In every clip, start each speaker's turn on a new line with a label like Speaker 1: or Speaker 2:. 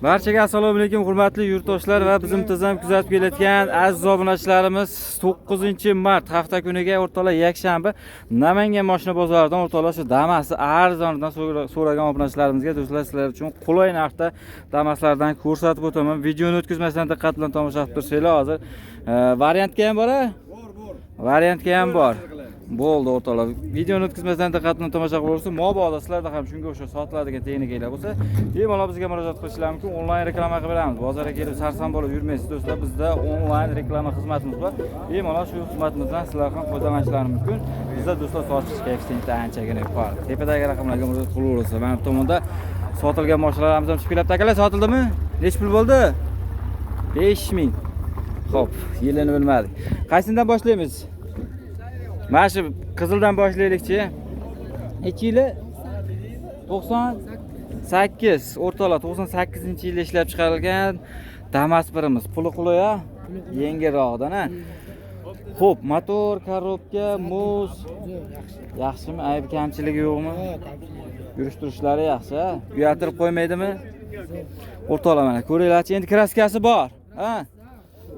Speaker 1: Barchaga assalomu alaykum hurmatli yurtdoshlar va biz muntazam kuzatib kelayotgan aziz obunachilarimiz 9-mart hafta kuniga o'rtalar yakshanba Namangan mashina bozoridan o'rtalar shu Damas'ni arzonidan so'ragan obunachilarimizga do'stlar sizlar uchun qulay narxda Damas'lardan ko'rsatib o'taman. Videoni o'tkazmasdan diqqat bilan tomosha qilib tursanglar hozir variantga ham bor-a? Bor. Variantga ham bor. Bo'ldi o'rtalar. Videoni o'tkazmasdan diqqat bilan tomosha qilib o'rsa, mabodo sizlarda ham shunga o'xshab sotiladigan texnikalar bo'lsa, bemalol bizga murojaat qilishingiz mumkin. Onlayn reklama qilib beramiz. Bozorga kelib sarson bo'lib yurmaysiz do'stlar. Bizda onlayn reklama xizmatimiz bor. Bemalol shu xizmatimizdan sizlar ham foydalanishingiz mumkin. Bizda do'stlar sotish koeffitsiyenti anchagina yuqori. Tepadagi raqamlarga murojaat qilaversa, mana bu tomonda sotilgan mashinalarimiz ham chiqib kelyapti. Akalar, sotildimi? Nech pul bo'ldi? 5000. Xo'p, yilini bilmadik. Qaysidan boshlaymiz? Mana shu qizildan boshlaylikchi. Necha yili? 98. O'rtalar 98-yilda ishlab chiqarilgan Damas birimiz. Puli qulay-a? Yengilroqdan-a. Xo'p, motor, korobka, muz yaxshimi? Ayb kamchiligi yo'qmi? Yurish-turishlari yaxshi-a? Uyaltirib qo'ymaydimi? O'rtalar mana ko'ringlarchi, endi kraskasi bor. Ha?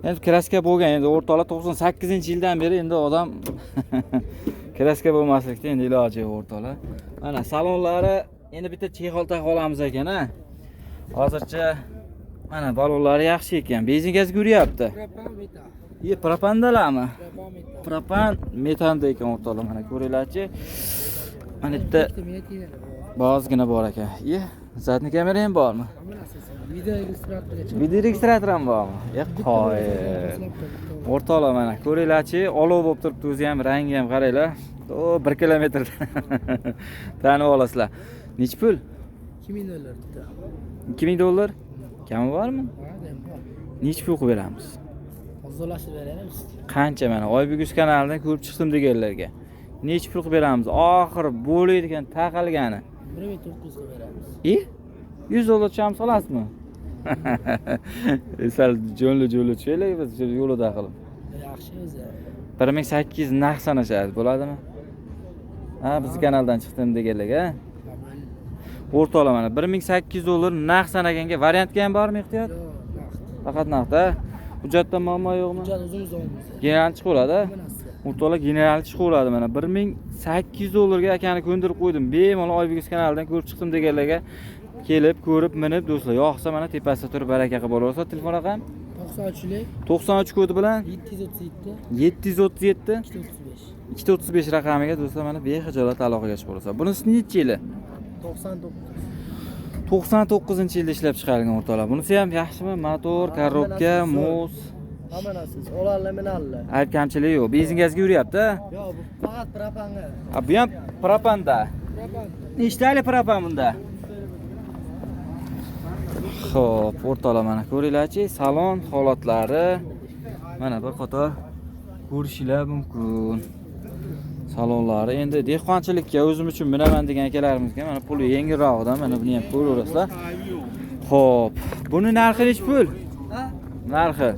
Speaker 1: Endi kraska bo'lgan, endi o'rtalar 98-yildan beri endi odam kraska bo'lmaslikda endi iloji yo'q o'rtalar. Mana salonlari endi bitta chexol taqib olamiz ekan-a. Hozircha mana balonlari yaxshi ekan. Benzin gazga yuryapti. Propandalarmi? Propan metanda ekan o'rtalar, mana ko'ringlarchi. Mana bitta bozgina bor ekan. Zadniy kamera ham bormi? Video registrator ham bormi? Qo'y. O'rtalar mana ko'ringlarchi, olov bo'lib turibdi, o'zi ham, rangi ham qaranglar. 1 kilometr tanib olasizlar. Nech pul? $2000. $2000? Kami bormi? Nech pul qilib beramiz?
Speaker 2: Hozirlashib beramiz.
Speaker 1: Qancha mana Oybeguz kanalidan ko'rib chiqdim deganlarga. Nech pul qilib beramiz? Oxir bo'ladigan taqalgani.
Speaker 2: 1900 qilib beramiz.
Speaker 1: $100 cham solasizmi? Sal jo'nli tushaylik biz yo'lida qilib.
Speaker 2: Yaxshi o'zi.
Speaker 1: 1800 narx sanashadi, bo'ladimi? Ha, biz kanaldan chiqdim deganlarga. O'rtalar mana $1800 narx sanaganga variantga ham bormi ehtiyot?
Speaker 2: Yo'q,
Speaker 1: Faqat narxda. Hujjatda muammo yo'qmi?
Speaker 2: hujjat o'zimiz.
Speaker 1: General chiqaveradi. O'rtalar general chiqaveradi mana. $1800 ga akani ko'ndirib qo'ydim. Bemalol Oybeguz kanalidan ko'rib chiqdim deganlarga kelib, ko'rib, minib do'stlar. Yo'qsa mana tepasida turib baraka qilib olaversa, telefon raqam 93 kodi bilan 737 235 raqamiga do'stlar mana bexijolat aloqaga chiqib olasiz. Bunisi necha yili? 99-yilda ishlab chiqarilgan o'rtalar. Bunisi ham yaxshimi? Motor, korobka, muz.
Speaker 2: Hammasiz, olarlar, minallar.
Speaker 1: Ayb kamchiligi yo'q. Benzin gazga yuryapti.
Speaker 2: Yo'q, bu faqat propanga.
Speaker 1: Bu ham propanda. Nechtali propan bunda? Xo'p, o'rtalar mana ko'ringlarchi, salon holatlari mana bir qator ko'rishinglar mumkin. Salonlari endi dehqonchilikka o'zim uchun minaman degan akalarimizga mana puli yengilroqdan mana buni ham ko'raverasizlar. Xo'p, buni narxi nech pul? Narxi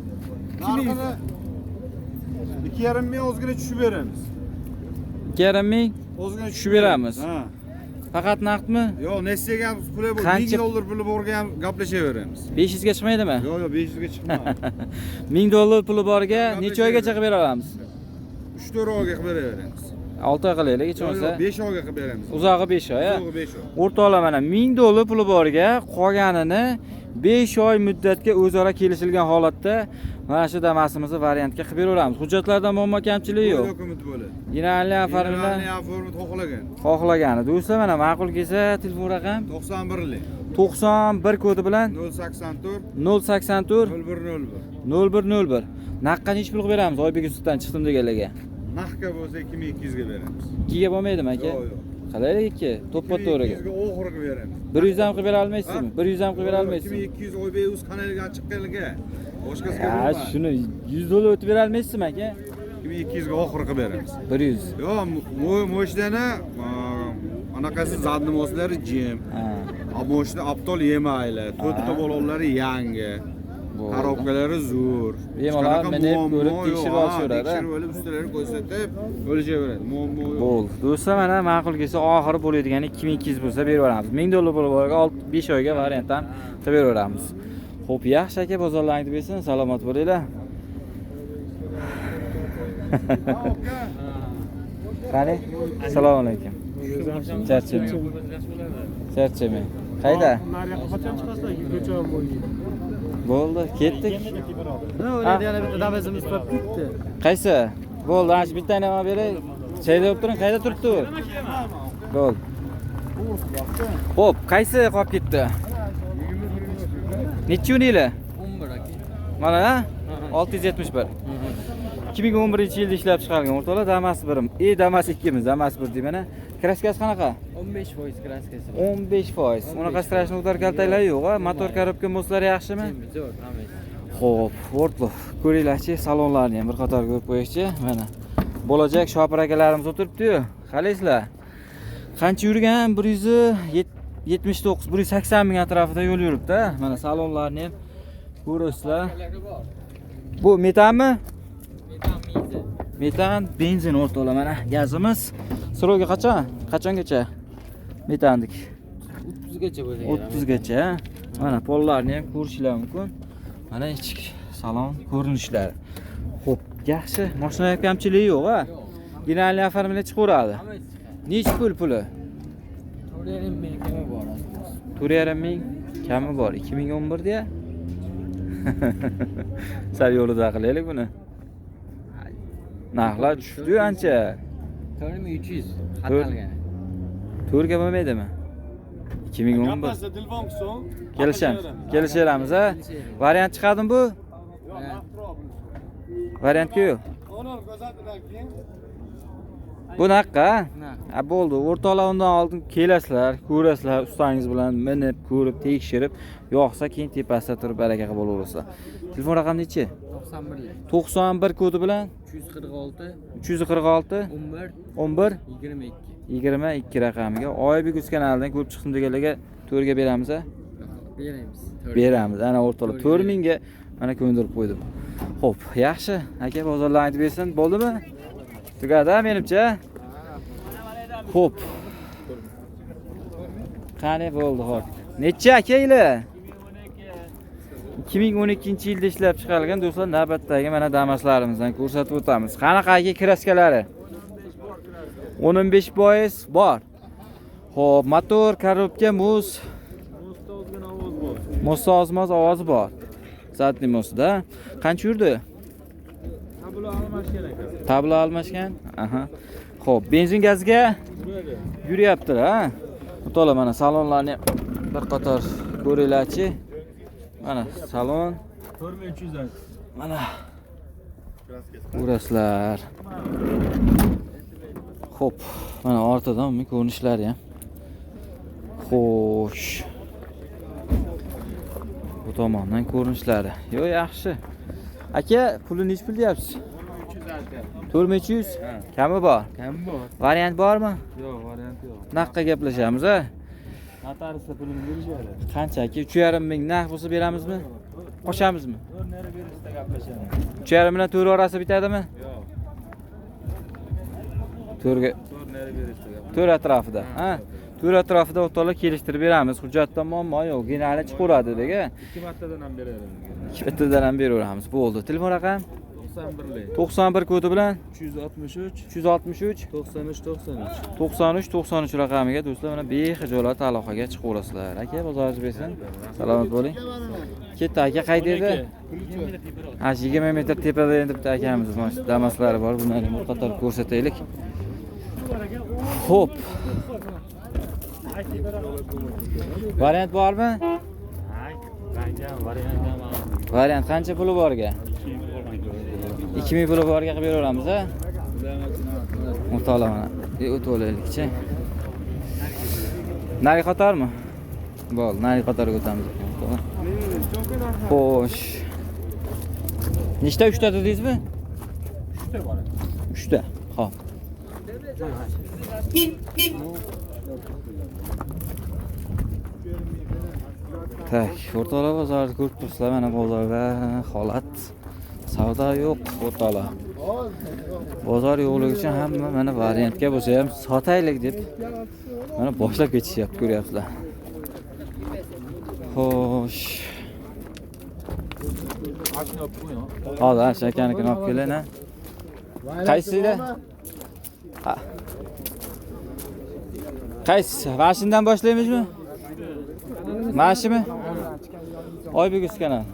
Speaker 3: 2,5 ming o'zgina tushib beramiz.
Speaker 1: 2,5 ming
Speaker 3: O'zgina
Speaker 1: tushib beramiz.
Speaker 3: Ha.
Speaker 1: Faqat naqdmi?
Speaker 3: Yo'q, nesiyaga ham puli bor.
Speaker 1: Qancha?
Speaker 3: $1000 puli borga ham gaplashaveramiz.
Speaker 1: 500 ga chiqmaydimi?
Speaker 3: Yo'q, 500 ga chiqmaydi.
Speaker 1: $1000 puli borga necha oygacha qilib bera olamiz?
Speaker 3: 3-4 oyga qilib beraveramiz.
Speaker 1: 6 oy qilaylik, hech bo'lmasa.
Speaker 3: 5 oyga qilib beramiz.
Speaker 1: Uzog'i 5 oy,
Speaker 3: Uzog'i 5 oy.
Speaker 1: O'rtalar mana $1000 puli borga qolganini 5 oy muddatga o'zaro kelishilgan holatda mana shu Damas'imizni variantga qilib beraveramiz. Hujjatlarda muammo kamchiligi yo'q.
Speaker 3: Dokument bo'ladi.
Speaker 1: Generalniy oformlar
Speaker 3: xohlagan.
Speaker 1: xohlagani. Do'stlar mana ma'qul kelsa telefon raqam
Speaker 3: 91lik
Speaker 1: 91 kodi bilan
Speaker 3: 084
Speaker 1: 084
Speaker 3: 0101.
Speaker 1: 0101. Naqqa nech pul qilib beramiz Oybeguzdan chiqdim deganlarga?
Speaker 3: Naqqa bo'lsa 2200 ga beramiz.
Speaker 1: 2 ga bo'lmaydimi aka?
Speaker 3: Yo'q, yo'q.
Speaker 1: Qalaylik 2? To'ppa to'g'riga.
Speaker 3: 2200 ga oxiri qilib beramiz.
Speaker 1: 100 ham qilib bera olmaysizmi? 100 ham qilib bera olmaysizmi?
Speaker 3: 2200 Oybeguz kanaliga chiqqanlarga boshqasiga
Speaker 1: Ha,
Speaker 3: bo'lmaydi.
Speaker 1: shuni $100 o'tib bera olmaysizmi aka?
Speaker 3: 2200 ga oxiri qilib beramiz.
Speaker 1: 100.
Speaker 3: Yo'q, mo'shdani anaqasi zadnimoslari jim.
Speaker 1: Ha.
Speaker 3: Mo'shda aptol yemaylar, to'rtta balonlari yangi.
Speaker 1: Bo'ldi.
Speaker 3: Korobkalari zo'r.
Speaker 1: Bemalol meni ko'rib tekshirib olishadi.
Speaker 3: Tekshirib olib ustalarga ko'rsatib, o'lishaveradi. Muammo yo'q.
Speaker 1: Bo'ldi. Do'stlar, mana ma'qul kelsa oxiri bo'ladigan 2200 bo'lsa berib yuboramiz. 1000 dollar bo'lib 5 oyga variantdan berib yuboramiz. Xo'p, yaxshi aka, bozorlaringiz bersin. Salomat bo'linglar. Qani? Assalomu alaykum. Charchamang. Charchamang. Qayda?
Speaker 2: Qachon chiqasizlar? Ko'cha bo'yi.
Speaker 1: Bo'ldi, ketdik.
Speaker 2: O'yladi yana bitta damazimiz qolib ketdi.
Speaker 1: Qaysi? Bo'ldi, ana shu bittani olib beray. Chayda o'tirib turing, qayda turibdi u? Bo'ldi. Xo'p, qaysi qolib ketdi? Necha yillar?
Speaker 2: 11 aka.
Speaker 1: Mana 671. 2011-yilda ishlab chiqarilgan o'rtoqlar Damas 1. Damas 2miz, Damas 1 deb mana. Kraskasi qanaqa?
Speaker 2: 15% kraskasi.
Speaker 1: 15%. Unaqa strashni o'tar kaltaklar yo'q-a? Motor korobka moslar yaxshimi?
Speaker 2: Zo'r, hammasi.
Speaker 1: Xo'p, o'rtoq, ko'ringlarchi, salonlarni ham bir qator ko'rib qo'yishchi. Mana bo'lajak shopir akalarimiz o'tiribdi-yu. Qalaysizlar? Qancha yurgan? 179, 180 ming atrofida yo'l yuribdi. Mana salonlarni ham ko'rasizlar. Bu metanmi? Metan, benzin o'rtoqlar, mana gazimiz. Srogi qachon? Qachongacha? Metandik.
Speaker 2: 30 gacha bo'ladi.
Speaker 1: 30 gacha. Mana pollarni ham ko'rishlar mumkin. Mana ichki salon ko'rinishlari. Xo'p, yaxshi. Mashina kamchiligi yo'q-a? Binali oformlar chiqaveradi. Nech puli?
Speaker 2: 4,5 ming kami bor.
Speaker 1: 4,5 ming kami bor. 2011 da. Sal yo'lida qilaylik buni. Narxlar tushdi ancha.
Speaker 2: 4300 xatalgan.
Speaker 1: 4 ga bo'lmaydimi? 2011. Kelishamiz, ha? Variant chiqadimi bu? Variantga yo'q. Bu naqa? Ha, bo'ldi. O'rtoqlar undan oldin kelasizlar, ko'rasizlar, ustangiz bilan minib, ko'rib, tekshirib, yo'qsa keyin tepasida turib baraka qilib olaverasizlar. Telefon raqami nechi?
Speaker 2: 91.
Speaker 1: 91 kodi bilan
Speaker 2: 346
Speaker 1: 11
Speaker 2: 22.
Speaker 1: 22 raqamiga Oybek kanalidan ko'rib chiqsin deganlarga 4 ga beramiz, ha?
Speaker 2: Beramiz.
Speaker 1: Beramiz. Ana o'rtoqlar 4000 ga mana ko'ndirib qo'ydim. Xo'p, yaxshi. Aka bozorlaringiz bersin, bo'ldimi? Tugadi menimcha. Xo'p. Qani bo'ldi, xo'p. Necha akanglar? 2012-yilda ishlab chiqarilgan do'stlar, navbatdagi mana Damaslarimizdan ko'rsatib o'tamiz. Qanaqa aka kraskalari? 15% bor. Xo'p, motor, korobka, muz. Muzda ozmoz ovozi bor. Zadniy muzda. Qancha yurdi? Tablo almashgan. Aha. Xo'p, benzin gazga yuryapti, ha? O'to'la mana salonlarni bir qator ko'ringlarchi. Mana salon
Speaker 2: 4300.
Speaker 1: mana ko'rasizlar. Xo'p, mana ortidan umumiy ko'rinishlari ham. Xo'sh. Bu tomondan ko'rinishlari. Yo, yaxshi. Aka, puli nech pul deyapsiz? 4300. Kami bor.
Speaker 2: Kami bor.
Speaker 1: Variant bormi?
Speaker 2: Yo'q, variant yo'q.
Speaker 1: Naqqa gaplashamiz, ha?
Speaker 2: Notariusda pulini berishadi.
Speaker 1: Qancha aka? 3,5 ming narx bo'lsa beramizmi? Qo'shamizmi?
Speaker 2: 4 nari berishda gaplashamiz.
Speaker 1: 3,5 bilan 4 orasi bitadimi?
Speaker 2: Yo'q.
Speaker 1: 4 ga
Speaker 2: 4 nari berishda gaplashamiz.
Speaker 1: 4 atrofida, ha? 4 atrofida o'rtoqlar kelishtirib beramiz. Hujjatda muammo yo'q. Genali chiqaveradi dega.
Speaker 2: 2 martadan ham beramiz.
Speaker 1: 2 martadan ham beraveramiz. Bo'ldi. Telefon raqam
Speaker 2: 91.
Speaker 1: 91 kodi bilan
Speaker 2: 363
Speaker 1: 363
Speaker 2: 93
Speaker 1: 93 raqamiga do'stlar mana bexijolat aloqaga chiqaverasizlar. Aka, bozoringiz bersin. Salomat bo'ling. Ketdi aka, qayda edi? Ha, 20 metr tepada endi bitta akamiz bor. Damaslari bor. Bularni bir qator ko'rsataylik. Xo'p. Variant bormi? Variant qancha puli borga? 2000 puli borga qilib beraveramiz, ha? O'rtoqlar mana. O'tib olaylikchi. Nari qatormi? Bo'ldi, nari qatorga o'tamiz. Xo'sh. Nechta? 3 ta dedingizmi?
Speaker 2: 3 ta bor.
Speaker 1: 3 ta. Xo'p. Tak, o'rtoqlar bozorda ko'rib turibsizlar, mana bozorda holat savdo yo'q o'rtoqlar. Bozor yo'qligi uchun hamma mana variantga bo'lsa ham sotaylik deb mana boshlab ketishyapti, ko'ryapsizlar. Xo'sh. Hozir shakanikini olib kelinglar. Qaysinglar? Qaysi? Mashindan boshlaymizmi? Mashimi? Oybek kanal.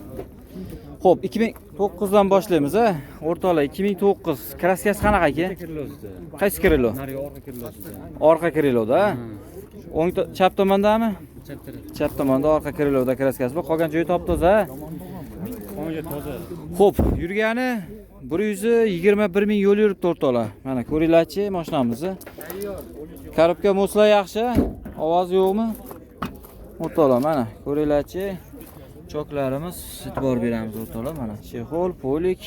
Speaker 1: Xo'p, 2009 dan boshlaymiz, ha? O'rtoqlar 2009. Kraskasi qanaqa aka? Qaysi krilo? Orqa kriloda. O'ng chap tomondami? Chap tomonda orqa kriloda kraskasi bor. Qolgan joyi top-toza. Xo'p, yurgani 121 ming yo'l yuribdi o'rtoqlar. Mana ko'ringlarchi mashinamizni. Korobka moslar yaxshi, ovoz yo'qmi? O'rtoqlar mana ko'ringlarchi. Choklarimiz e'tibor beramiz o'rtoqlar. Mana chexol, polik.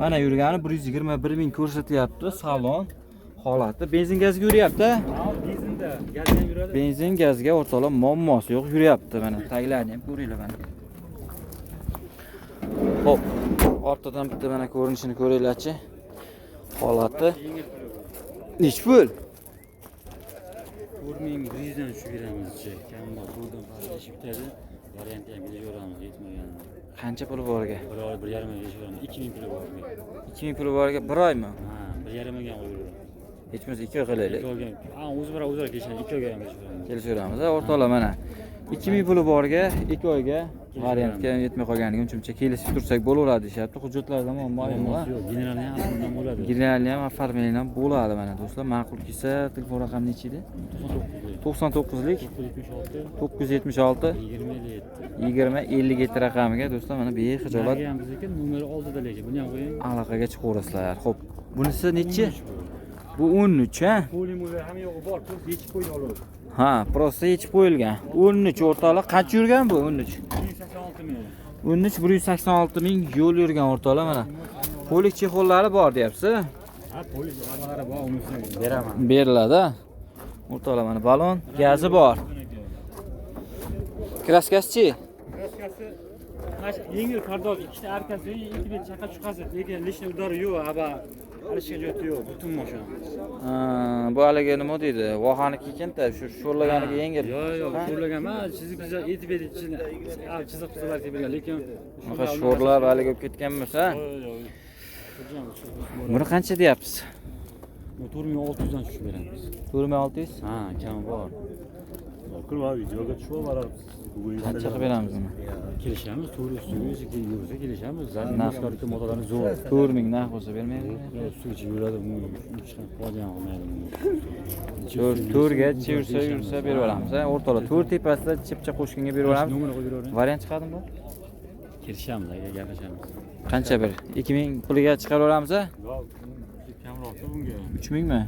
Speaker 1: Mana yurgani 121 ming ko'rsatyapti. Salon holati benzin gazga yuryapti.
Speaker 2: Benzinda, gazga yuradi.
Speaker 1: Benzin gazga o'rtoqlar muammosi yo'q, yuryapti. Mana taglarni ham ko'ringlar mana. Hop, ortadan bitta mana ko'rinishini ko'ringlarchi. Holati. Nech pul?
Speaker 4: 4100 dan tushib beramizchi. Kamda puldan pastashib bitadi. Variantni ham beramiz, yetmagan.
Speaker 1: Qancha puli bor aka?
Speaker 4: 1.5 ming beramiz. 2000 puli bor.
Speaker 1: 2000 puli bor aka, 1 oymi?
Speaker 4: Ha, 1.5 ming ham qo'yib.
Speaker 1: Hech bo'lmasa 2 oy qilaylik.
Speaker 4: 2 oyga. Ha, o'zbara kelishadi, 2 oyga ham beramiz.
Speaker 1: Kelishaveramiz, o'rtoqlar mana. 2000 puli borga 2 oyga variantga yetmay qolganiga uncha kelishib tursak bo'laveradi deyapti. Hujjatlarda muammo yo'q.
Speaker 4: Yo'q, generalni ham aslida bo'ladi.
Speaker 1: Generalni ham oformlangni ham bo'ladi mana do'stlar. Ma'qul kelsa, telefon raqami nechi edi? 99lik 976 20 57 raqamiga do'stlar mana bexijolat
Speaker 4: ham bizniki nomeri oldida lekin buni ham qo'ying.
Speaker 1: aloqaga chiqaverasizlar. Xo'p, bunisi nechi? Bu 13, ha?
Speaker 4: Polimer ham yo'q bor, yechib qo'ying olib.
Speaker 1: Ha, prosta yechib qo'yilgan. 13 o'rtoqlar, qancha yurgan bu 13?
Speaker 4: 186 ming.
Speaker 1: 13 186 ming yo'l yurgan o'rtoqlar mana. Polik chexollari bor deyapsiz.
Speaker 4: Ha, polik armalari bor, uni beraman.
Speaker 1: Beriladi. O'rtoqlar mana balon, gazi bor. Kraskasi-chi?
Speaker 4: Kraskasi mana yengil kardoz, ikkita arkasi, ikki bet chaqa chiqasi, lekin lishni udari yo'q, aba alishga joyi yo'q, butun mashina.
Speaker 1: Bu haligi nima deydi? Vohaniki ekanda, shu sho'rlaganiga yengil.
Speaker 4: Yo'q, sho'rlagan emas, chizib aytib berishini, chiziq qilib bergan, lekin
Speaker 1: Bunaqa sho'rlab haligi olib ketgan bo'lsa, buni qancha deyapsiz?
Speaker 4: 4600 dan tushib beramiz.
Speaker 1: 4600?
Speaker 4: Ha, kam bor.
Speaker 5: Kurma videoga tushib boramiz.
Speaker 1: Qancha qilib beramiz buni?
Speaker 4: Kelishamiz, to'g'ri ustiga yursa kelishamiz. Zamin narxlari motorlari zo'r.
Speaker 1: 4000 narx bo'lsa bermaydi.
Speaker 4: Ustiga yuradi, bu 3 ham qolgan olmaydi.
Speaker 1: 4 ga yursa berib beramiz. O'rtoqlar 4 tepasida chipcha qo'shganga berib beramiz.
Speaker 4: Nomer qo'yib beravering.
Speaker 1: Variant chiqadimi bu?
Speaker 4: Kelishamiz, aka gaplashamiz.
Speaker 1: Qancha bir? 2000 puliga chiqarib beramiz?
Speaker 4: Kamroqda bunga.
Speaker 1: 3000 mi?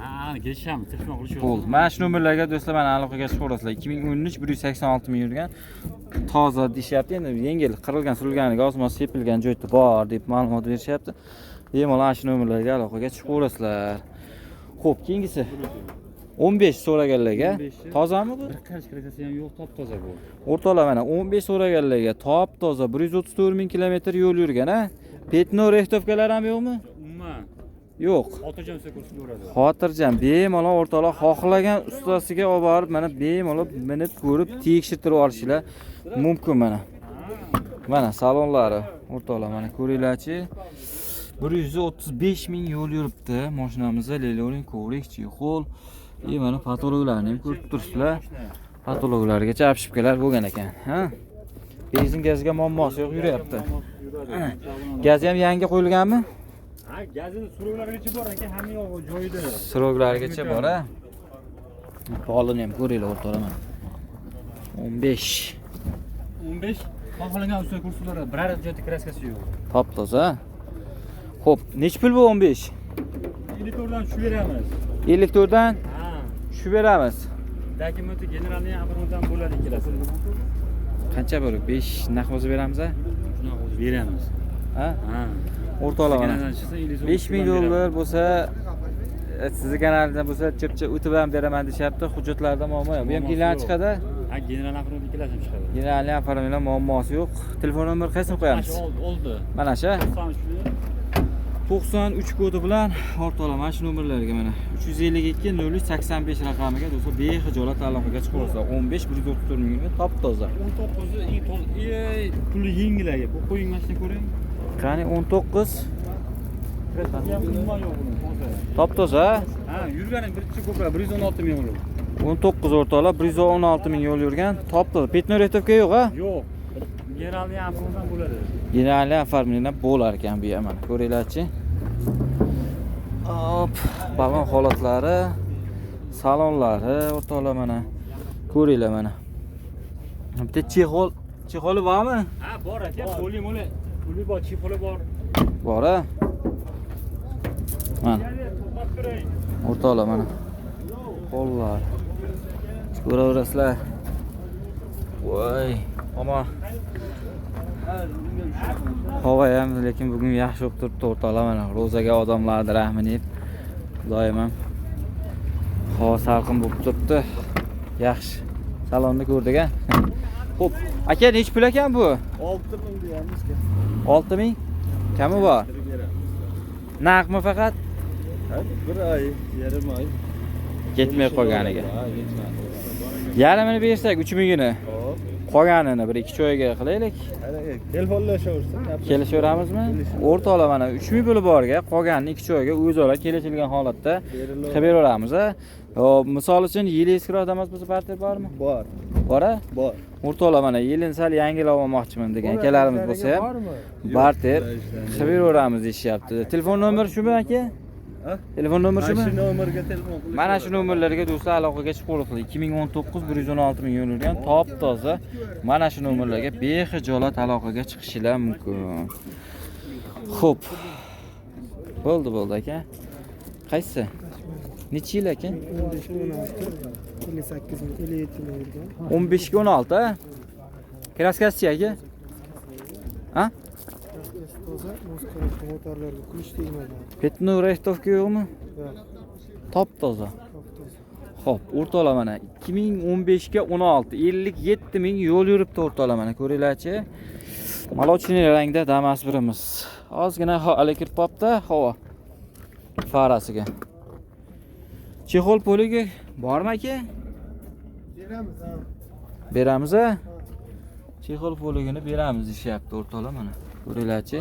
Speaker 4: Ha, kelishamiz, telefon qilishamiz.
Speaker 1: Bo'ldi. Mana shu nomerlarga do'stlar mana aloqaga chiqaverasizlar. 2013 186 ming yurgan. Toza deyapti. Endi yengil qirilgan, surilganiga osmos sepilgan joyda bor deb ma'lumot berishyapti. Bemalol shu nomerlarga aloqaga chiqaverasizlar. Xo'p, keyingisi 15 so'raganlarga tozami bu?
Speaker 4: Bir qarish kraskasi ham yo'q, top toza bu.
Speaker 1: O'rtoqlar mana 15 so'raganlarga top toza 134 ming kilometr yo'l yurgan, ha? Petno rextovkalar ham yo'qmi?
Speaker 4: Umuman
Speaker 1: Yo'q.
Speaker 4: xotirjam ko'rsatib beradi.
Speaker 1: Xotirjam bemalol o'rtoqlar xohlagan ustasiga olib borib mana bemalol minib ko'rib tekshirtirib olishinglar mumkin mana. Mana salonlari o'rtoqlar mana ko'ringlarchi. 135 ming yo'l yuribdi mashinamizda, leloning ko'rik, chexol, mana patologlarni ham ko'rib turibsizlar. Patologlargacha apshipkalar bo'lgan ekan, ha? Benzin gazga muammosi yo'q, yuryapti. Gazi ham yangi qo'yilganmi?
Speaker 4: Ha, gazini surovlargacha bor ekan, hamma yo'q joyida.
Speaker 1: Siroglargacha bor, ha? Polini ham ko'ringlar o'rtoqlar mana. 15
Speaker 4: xohlagan usta kurslari biror joyda kraskasi yo'q.
Speaker 1: top toza. Xo'p, nech pul bu 15?
Speaker 4: 54 dan tushib beramiz.
Speaker 1: 54 dan
Speaker 4: Ha,
Speaker 1: tushib beramiz.
Speaker 4: dokumenti generalniy abonentdan bo'ladi ikkalasi.
Speaker 1: Qancha bo'lib? 5 narx o'zi beramiz, ha?
Speaker 4: Shunaqa o'zi beramiz.
Speaker 1: Ha?
Speaker 4: Ha.
Speaker 1: O'rtoqlar mana.
Speaker 4: Generaldan chiqsa
Speaker 1: 5 ming dollar bo'lsa, sizni kanalingizdan bo'lsa, chipcha o'tib ham beraman deyapti. Hujjatlarda muammo yo'q. Bu ham kelinlar chiqadi.
Speaker 4: Ha, general aqrab ikkalasi ham chiqadi.
Speaker 1: Generalni avtomobilda muammosi yo'q. Telefon nomer qaysini qo'yamiz?
Speaker 4: Mana shu oldi.
Speaker 1: Mana shu
Speaker 4: 93
Speaker 1: 93 kodi bilan ortala mana shu nomerlarga mana 352 0385 raqamiga do'stlar bexijolat aloqaga chiqaversa 15 134 mingga top toza.
Speaker 4: 19 puli yengilagi. Bu qo'ying mashina ko'ring.
Speaker 1: Qani 19
Speaker 4: Umuman yo'q buni.
Speaker 1: top toza.
Speaker 4: Ha, yurganing birinchi ko'proq 116 ming bo'ldi.
Speaker 1: 19 o'rtoqlar 116 ming yo'l yurgan top toza. Petno retovka yo'q a?
Speaker 4: Yo'q. Generalni ham bundan bo'ladi.
Speaker 1: Generalni oformlenidan bo'lar ekan bu ham mana ko'ringlarchi. Hop, balon holatlari, salonlari o'rtoqlar mana ko'ringlar mana. Bitta chexoli bormi?
Speaker 4: Ha, bor aka, poli puli bor, chipoli bor.
Speaker 1: Bor-a? Mana o'rtoqlar mana. Qo'llar. Ko'raverasizlar. Voy, ama havo ham lekin bugun yaxshi bo'lib turibdi o'rtoqlar mana. Ro'zaga odamlarning rahmini yeb. Doim ham havo salqin bo'lib turibdi. Yaxshi. Salonni ko'rdik-a. Xo'p, aka nech pul ekan bu?
Speaker 3: 6000 deyamiz.
Speaker 1: 6000? Kami bor? Naqmi faqat?
Speaker 3: Bir oy, yarim oy.
Speaker 1: Ketmay qolganiga. Yarmini bersak 3000 gini.
Speaker 3: Hop.
Speaker 1: Qolganini bir 2 choyga qilaylik.
Speaker 3: Telefonlashaversin.
Speaker 1: Kelishaveramizmi? O'rtoqlar mana 3000 puli borga, qolganini 2 choyga o'zaro kelishilgan holatda qilib beramiz. Hop, misol uchun Yelis kirodamiz biz partiya bormi?
Speaker 3: Bor.
Speaker 1: Bor-a?
Speaker 3: Bor.
Speaker 1: O'rtoqlar mana yilni sal yangilab olmoqchiman degan akalarimiz bo'lsa ham barter qilib beraveramiz deyishyapti. Telefon nomeri shumi aka?
Speaker 3: Ha?
Speaker 1: Telefon nomeri shumi?
Speaker 3: Shu nomerga telefon qilib.
Speaker 1: Mana shu nomerlarga do'stlar aloqaga chiqaverasizlar. 2019 116 ming yo'llangan top toza. Mana shu nomerlarga bexijolat aloqaga chiqishingiz mumkin. Xo'p. Bo'ldi aka. Qaysi? Necha yil aka? 15 ga 16 a? Kraskasi aka? Ha? Petno restovka yo'qmi? Top toza. Xo'p, o'rtoqlar mana 2015 ga 16 57 ming yo'l yuribdi o'rtoqlar mana ko'ringlarchi. Молочный rangda Damas birimiz. Ozgina hali kirib qopti havo farasiga. Chexol poliga bormi aka? Beramiz a? Chexol poligini beramiz deyapti o'rtoqlar mana. Ko'ringlarchi.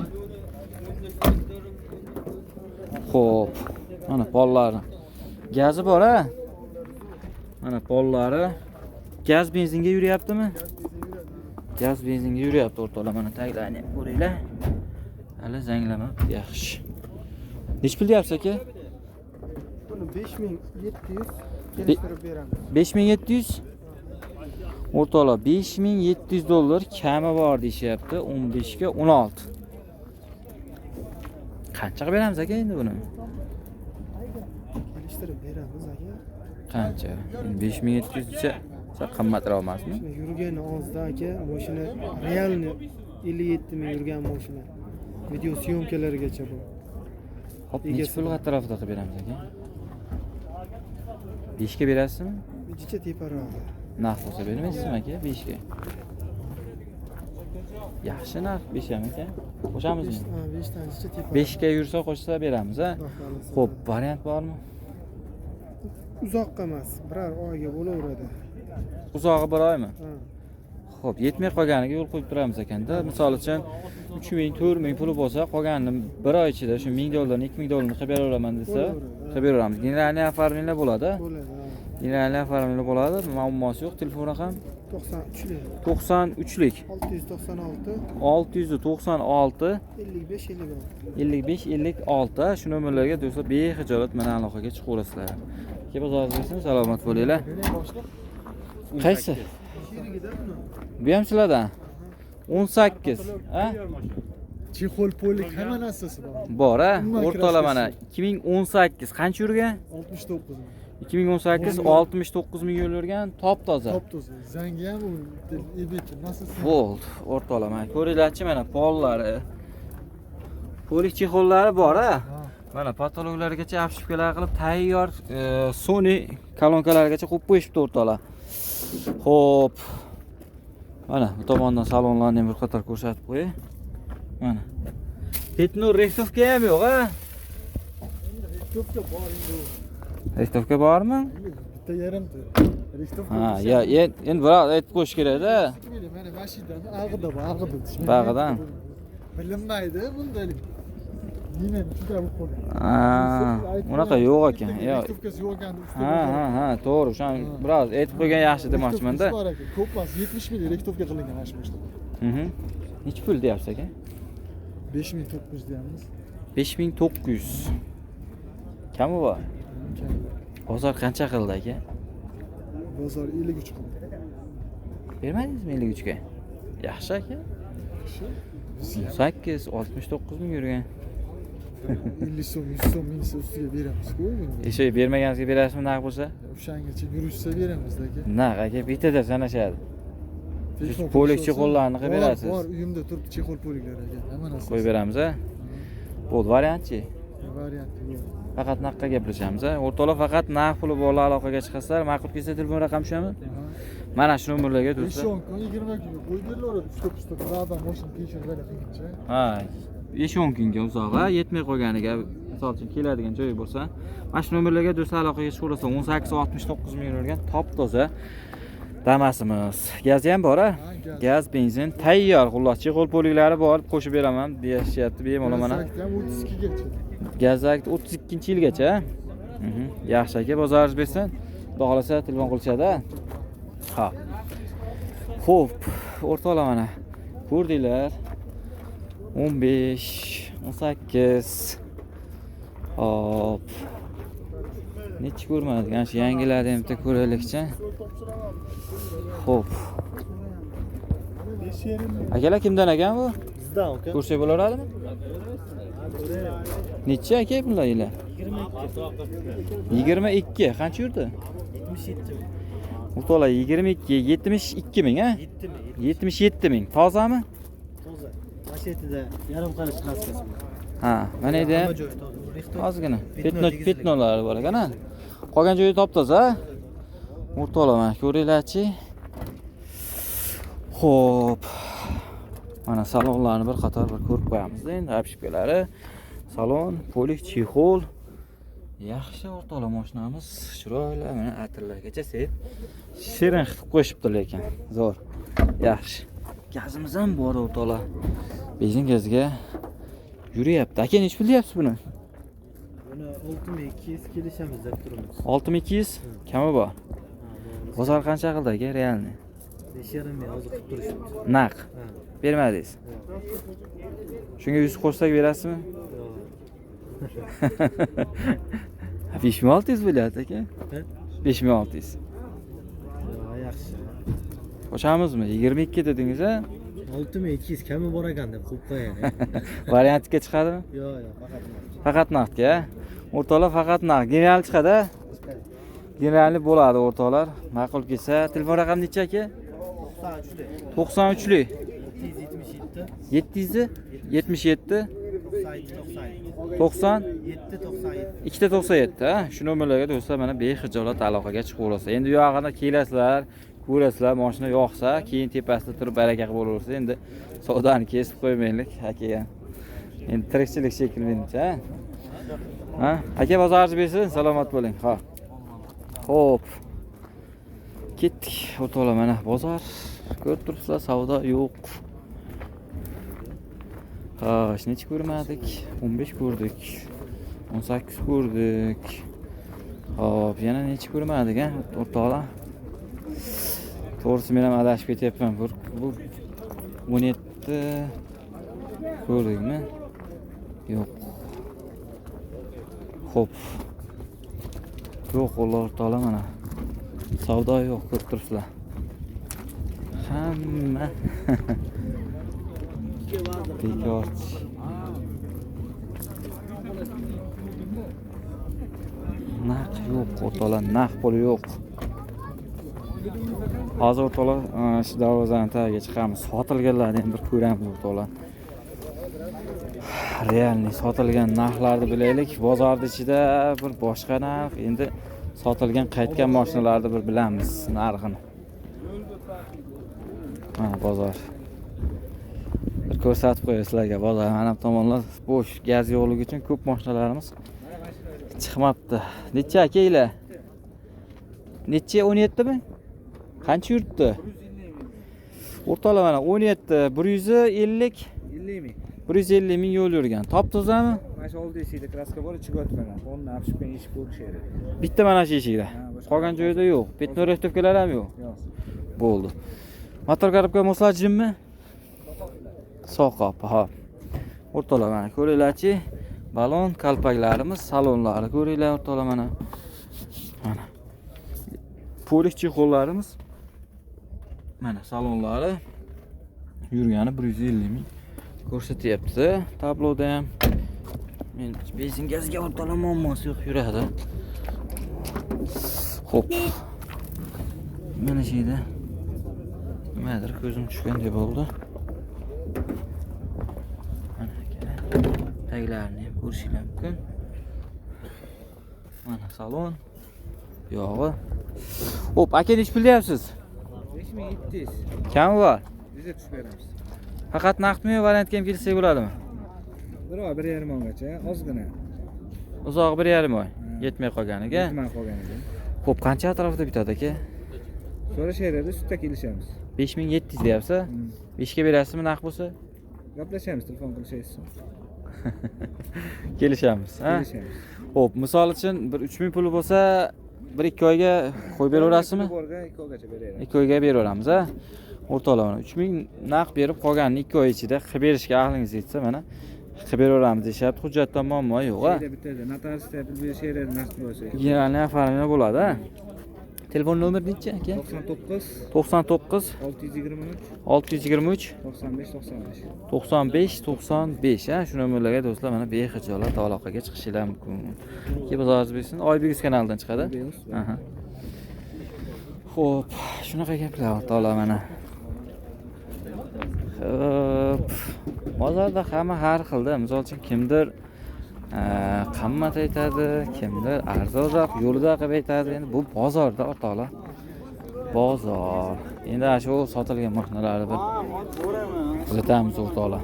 Speaker 1: Xo'p, mana pollari. Gazi bor-a? Mana pollari. Gaz benzinga yuryaptimi? Gaz benzinga yuryapti o'rtoqlar mana taglarni ko'ringlar. Hali zanglama yaxshi. Nech pul deyapsiz aka?
Speaker 2: Buni 5700 kelishtirib beramiz.
Speaker 1: 5700? O'rtoqlar 5700 dollar kami bor deyapti 15 ga 16. Qanchaga beramiz aka endi buni?
Speaker 2: Kelishtirib beramiz aka.
Speaker 1: Qancha? 5700 cha qimmatroq emasmi?
Speaker 2: Yurgani ozda aka, mashina realni 57 ming yurgan mashina. Video syomkalarigacha bu.
Speaker 1: Hop, necha pul atrofida qilib beramiz aka? 5 ga berasizmi?
Speaker 2: Necha teparoq.
Speaker 1: Narx bo'lsa bermaysizmi aka 5 ga? Yaxshi narx 5 ham aka. Qo'shamizmi?
Speaker 2: 5 tancha tepa.
Speaker 1: 5 ga yursa qo'shsa beramiz a. Xo'p, variant bormi?
Speaker 2: Uzoqqa emas, biror oyga bo'laveradi.
Speaker 1: Uzog'i 1 oymi?
Speaker 2: Ha.
Speaker 1: Xo'p, yetmay qolganiga yo'l qo'yib turamiz ekanda. Misol uchun 3000, 4000 puli bo'lsa, qolganini 1 oy ichida shu 1000 dollarni, 2000 dollarni qilib beraveraman desa, qilib beramiz. Generalniy oformlenish bo'ladi.
Speaker 2: Bo'ladi.
Speaker 1: Generalniy oformlenish bo'ladi. Muammosi yo'q. Telefon raqam
Speaker 2: 93lik.
Speaker 1: 93lik.
Speaker 2: 696
Speaker 1: 696
Speaker 2: 55 56.
Speaker 1: 55 56 shu nomerlarga do'stlar bexijolat mana aloqaga chiqaverasizlar. Aka bozoringiz salomat bo'linglar. Qaysi? Bu ham sizlardan? 18. Ha?
Speaker 2: Chexol polik hamma narsasi bor.
Speaker 1: Bor-a? O'rtoqlar mana 2018 qancha yurgan?
Speaker 2: 69.
Speaker 1: 2018 69 ming yo'l yurgan, top toza.
Speaker 2: Top toza. Zangi ham u ebeti nasıl?
Speaker 1: Bo'ldi, o'rtoqlar mana ko'ringlarchi mana pollari. Polik chexollari bor-a? Mana patologlargacha apshipkalar qilib tayyor Sony kolonkalarigacha qo'yib qo'yishibdi o'rtoqlar. Xo'p. Mana bu tomondan salonlarni ham bir qator ko'rsatib qo'yay. Mana. Petnur rextovka ham yo'q, ha?
Speaker 2: Ko'pga bor endi.
Speaker 1: Rextovka bormi?
Speaker 2: Bitta yarimta. Rixtovka.
Speaker 1: Ha, ya endi biroq aytib qo'yish kerak-da.
Speaker 2: Mana mashinani ag'ida bor, ag'ida.
Speaker 1: Bag'idan.
Speaker 2: Bilinmaydi bundalik. Nima juda bo'lib qoldi.
Speaker 1: Unaqa yo'q ekan. Yo'q.
Speaker 2: Rixtovkasi yo'q ekan.
Speaker 1: Ha, to'g'ri. O'shani biroz aytib qo'ygan yaxshi demoqchiman-da.
Speaker 2: Ko'p emas, 70 ming rixtovka qilingan mana shu mashina.
Speaker 1: Necha pul deyapsiz aka?
Speaker 2: 5900 deyapmiz.
Speaker 1: 5900. Kami bor? Bozor qancha qildi aka?
Speaker 2: Bozor 53 qildi.
Speaker 1: Bermadingizmi 53 ga? Yaxshi aka. 8 69 ming yurgan.
Speaker 2: 50 so'm, 100 so'm, 1000 so'm ustiga beramiz-ku.
Speaker 1: O'sha bermaganingizga berasizmi naq bo'lsa?
Speaker 2: O'shangacha yurishsa beramiz aka.
Speaker 1: Naq aka, bitada sanashadi. Polik chexollarni qilib berasiz.
Speaker 2: Bor, uyimda turibdi chexol poliklar aka. Hamma narsa.
Speaker 1: Qo'yib beramiz, ha? Bo'ldi, variantchi.
Speaker 2: Variant yo'q.
Speaker 1: Faqat naqqa gaplashamiz, ha? O'rtoqlar faqat naq puli borlar aloqaga chiqasizlar. Ma'qul kelsa telefon raqam shumi? Mana shu nomerlarga do'stlar.
Speaker 2: 5-10 kun, 20 kunga qo'yib berilaveradi. Usta qiladi, mashina tekshirib qilguncha.
Speaker 1: Ha, 5-10 kunga uzoq, ha? Yetmay qolganiga, misol uchun keladigan joyi bo'lsa, mana shu nomerlarga do'stlar aloqaga chiqaversa 18-69 ming yurgan top toza Damasimiz. Gaz ham bor, ha? Gaz, benzin tayyor. Xullas, chexol poliklari bor, qo'shib beraman deyishyapti bemalol mana.
Speaker 2: 32 gacha.
Speaker 1: Gazak 32-yilgacha. Yaxshi aka, bozoringiz bersin. Xudo xolasa telefon qilishadi. Ha. Xo'p, o'rtoqlar mana ko'rdinglar. 15, 18. Hop. Necha ko'rmadik. Ana shu yangilarni ham bitta ko'raylikchi. Xo'p. Akalar kimdan ekan bu?
Speaker 5: Bizdan aka.
Speaker 1: Ko'rsak bo'laveradimi? Necha aka bular? 22. Qancha yurdi?
Speaker 4: 77.
Speaker 1: O'rtoqlar 22, 72 ming, ha? 77 ming. Tozami?
Speaker 4: Toza. Mashetida yarim qarish xaskasi bor.
Speaker 1: Ha, mana edi. Ozgina. Petnolari bor ekan, ha? Qolgan joyi top-toza. O'rtoqlar mana ko'ringlarchi. Xo'p. Mana salonlarni bir qator bir ko'rib qo'yamiz endi. Apshipkalari, salon, polik, chexol. Yaxshi o'rtoqlar mashinamiz. Chiroyli, mana atirlargacha sevib shirin qilib qo'yishibdi lekin. Zo'r. Yaxshi. Gazimiz ham bor o'rtoqlar. Benzin gazga yuryapti. Aka nech pul deyapsiz buni?
Speaker 4: Buni 6200 kelishamiz deb turibmiz.
Speaker 1: 6200 kami bor. Bozor qancha qildi aka realni?
Speaker 4: 5,5 ming hozir qilib turishibdi.
Speaker 1: Naq. Bermadingiz. Shunga 100 qo'shsak berasizmi?
Speaker 4: Yo'q.
Speaker 1: 5600 bo'lyapti aka. 5600.
Speaker 4: Yo'q, yaxshi.
Speaker 1: Qo'shamizmi? 22 dedingiz, ha?
Speaker 4: 6200 kami bor ekan deb qo'yib qo'yay.
Speaker 1: Variantga chiqadimi?
Speaker 4: Yo'q, faqat naqd.
Speaker 1: Faqat naqdga. O'rtoqlar faqat naqd. General chiqadi. Generalni bo'ladi o'rtoqlar. Ma'qul kelsa, telefon raqami necha aka? 93lik. 777 90 297, ha? Shu nomerlarga do'stlar mana bexijolat aloqaga chiqaverasiz. Endi u yog'ida kelasizlar, ko'rasizlar, mashina yoqsa, keyin tepasida turib baraka qilib bo'laversa, endi savdoni kesib qo'ymaylik akaga. Endi tirikchilik shekil menimcha, ha? Aka bozoringiz bersin, salomat bo'ling. Ha. Xo'p. Ketdik. O'rtoqlar mana bozor. Ko'rib turibsizlar, savdo yo'q. Ha, necha ko'rmadik? 15 ko'rdik. 18 ko'rdik. Hop, yana necha ko'rmadik, ha, o'rtoqlar? To'g'risi men ham adashib ketyapman. Bu 17 ko'rdikmi? Yo'q. Xo'p. Yo'q, o'rtoqlar mana. Savdo yo'q, ko'rib turibsizlar. Hamma bekorchi. Naq yo'q, o'rtoqlar, naq pul yo'q. Hozir o'rtoqlar shu darvozani tagiga chiqamiz. Sotilganlarni ham bir ko'ramiz o'rtoqlar. Realni sotilgan narxlarni bilaylik. Bozorning ichida bir boshqa narx, endi sotilgan qaytgan mashinalarni bir bilamiz narxini. Mana bozor. Bir ko'rsatib qo'yay sizlarga bozor. Mana bu tomonlar bo'sh, gaz yo'qligi uchun ko'p mashinalarimiz chiqmabdi. Necha akaylar? Necha 17 mi? Qancha yuribdi? O'rtalab mana 17, 150,
Speaker 3: 50 ming.
Speaker 1: 150 ming yo'l yurgan. Top tozami?
Speaker 3: Mana shu oldi eshikda kraska bor, ichiga o'tmagan. O'rnini apishgan eshik bo'lishadi.
Speaker 1: Bitta mana shu eshikda. Qolgan joyda yo'q. Betno rehtovkalar ham yo'q.
Speaker 3: Yo'q.
Speaker 1: Bo'ldi. Motor garibga moslajimmi? Soqop, ha. O'rtalab mana ko'ringlarchi. Balon kalpaklarimiz, salonlari ko'ringlar o'rtalab mana. Mana. Polik chexollarimiz. Mana salonlari yurgani 150 ming ko'rsatyapti. Tabloda ham men benzin gazga o'rtalab muammosi yo'q yuradi. Xo'p. Mana shu yerda nimadir ko'zim tushgandek bo'ldi. Mana taglarini ham ko'rishingiz mumkin. Mana salon. Yog'i. Xo'p, aka nech pul deyapsiz?
Speaker 3: 5700.
Speaker 1: Kam bor?
Speaker 3: Biza tushib beramiz.
Speaker 1: Faqat naqdmi, variantga ham kelsak bo'ladimi?
Speaker 3: 1.5 oygacha ozgina.
Speaker 1: Uzoq 1,5 oy. Yetmay qolganiga.
Speaker 3: Yetmay qolganiga.
Speaker 1: Xo'p, qancha atrofida bitadi aka?
Speaker 3: So'rashaylarda sutda kelishamiz.
Speaker 1: 5700 deyapsiz. 5 ga berasizmi naqd bo'lsa?
Speaker 3: Gaplashamiz, telefon qilishingiz.
Speaker 1: Kelishamiz, ha?
Speaker 3: Kelishamiz.
Speaker 1: Xo'p, misol uchun bir 3000 puli bo'lsa, 1-2 oyga qo'yib beraverasizmi?
Speaker 3: 2 oygacha beraylik.
Speaker 1: 2 oyga beraveramiz, ha? O'rtalab 3000 naqd berib qolganini 2 oy ichida qilib berishga aqlingiz yetsa, mana qilib beraveramiz deyapti. Hujjatdan muammo yo'q, ha?
Speaker 3: Bitta notariusda pul berishaylar naqd bo'lsa.
Speaker 1: Generalni oformlama bo'ladi, ha? Telefon nomeri necha aka?
Speaker 3: 99
Speaker 1: 99
Speaker 3: 623
Speaker 1: 623
Speaker 3: 95 95.
Speaker 1: 95 95, ha? Shu nomerlarga do'stlar mana bexijolat aloqaga chiqishingiz mumkin. Ki bozoringiz bilsin, Oybegiz kanalidan chiqadi. Aha. Xo'p, shunaqa gaplar o'rtoqlar mana. Xo'p. Bozorda hamma har xilda, misol uchun kimdir qimmat aytadi, kimdir arzonroq yo'lida qilib aytadi. Endi bu bozorda o'rtoqlar. Bozor. Endi shu sotilgan mashinalarni bir kuzatamiz o'rtoqlar.